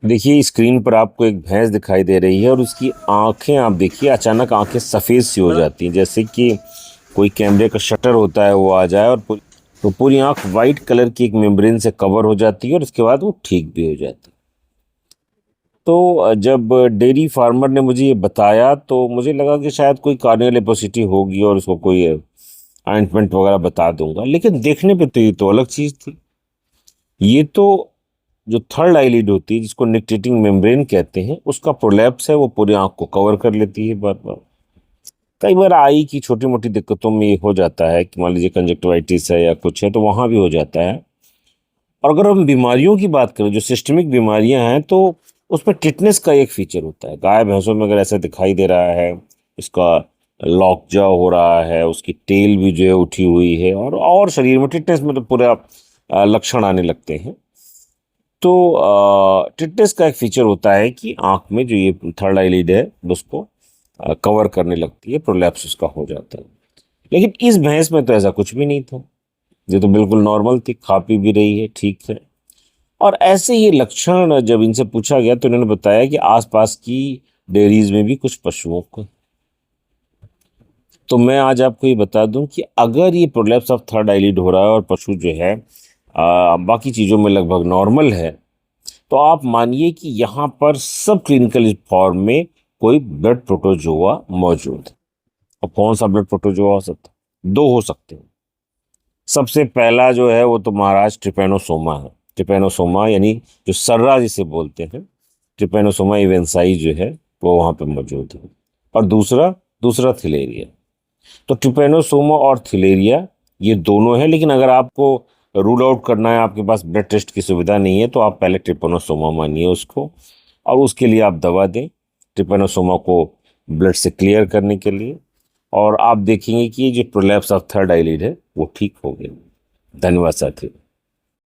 देखिए स्क्रीन पर आपको एक भैंस दिखाई दे रही है और उसकी आंखें आप देखिए, अचानक आंखें सफ़ेद सी हो जाती हैं, जैसे कि कोई कैमरे का शटर होता है वो आ जाए और तो पूरी आंख वाइट कलर की एक मेम्ब्रेन से कवर हो जाती है और उसके बाद वो ठीक भी हो जाती है। तो जब डेयरी फार्मर ने मुझे ये बताया तो मुझे लगा कि शायद कोई कार्नियल लेप्रोसिटी होगी और उसको कोई ऑइंटमेंट वगैरह बता दूंगा, लेकिन देखने पे तो ये तो अलग चीज़ थी। ये तो जो थर्ड आईलिड होती है, जिसको निक्टेटिंग मेम्ब्रेन कहते हैं, उसका प्रोलैप्स है, वो पूरी आंख को कवर कर लेती है बार बार। कई बार आई की छोटी मोटी दिक्कतों में ये हो जाता है कि मान लीजिए कंजक्टिवाइटिस है या कुछ है, तो वहां भी हो जाता है। और अगर हम बीमारियों की बात करें, जो सिस्टमिक बीमारियां हैं, तो उसमें टिटनेस का एक फीचर होता है। गाय भैंसों में अगर ऐसा दिखाई दे रहा है, इसका लॉकजा हो रहा है, उसकी टेल भी जो है उठी हुई है, और शरीर में टिटनेस में तो पूरा लक्षण आने लगते हैं। तो टिटनेस का एक फीचर होता है कि आंख में जो ये थर्ड आईलिड है उसको कवर करने लगती है, प्रोलैप्स उसका हो जाता है। लेकिन इस भैंस में तो ऐसा कुछ भी नहीं था। ये तो बिल्कुल नॉर्मल थी, खा पी भी रही है, ठीक है। और ऐसे ही लक्षण जब इनसे पूछा गया तो इन्होंने बताया कि आसपास की डेयरीज में भी कुछ पशुओं को। तो मैं आज आपको ये बता दूं कि अगर ये प्रोलैप्स ऑफ थर्ड आईलिड हो रहा है और पशु जो है बाकी चीज़ों में लगभग नॉर्मल है, तो आप मानिए कि यहाँ पर सब क्लिनिकल फॉर्म में कोई ब्लड प्रोटोजोआ मौजूद है। और कौन सा ब्लड प्रोटोजोआ हो सकता है? दो हो सकते हैं। सबसे पहला जो है वो तो महाराज ट्रिपेनोसोमा है। ट्रिपेनोसोमा यानी जो सर्रा जिसे बोलते हैं, ट्रिपेनोसोमा इवेंसाई जो है वो वहाँ पे मौजूद है। और दूसरा दूसरा थिलेरिया। तो ट्रिपेनोसोमा और थिलेरिया ये दोनों है, लेकिन अगर आपको रूल आउट करना है, आपके पास ब्लड टेस्ट की सुविधा नहीं है, तो आप पहले ट्रिपेनोसोमा मानिए उसको, और उसके लिए आप दवा दें ट्रिपेनोसोमा को ब्लड से क्लियर करने के लिए। और आप देखेंगे कि ये जो प्रोलैप्स ऑफ थर्ड आईलिड है वो ठीक हो गया। धन्यवाद साथी।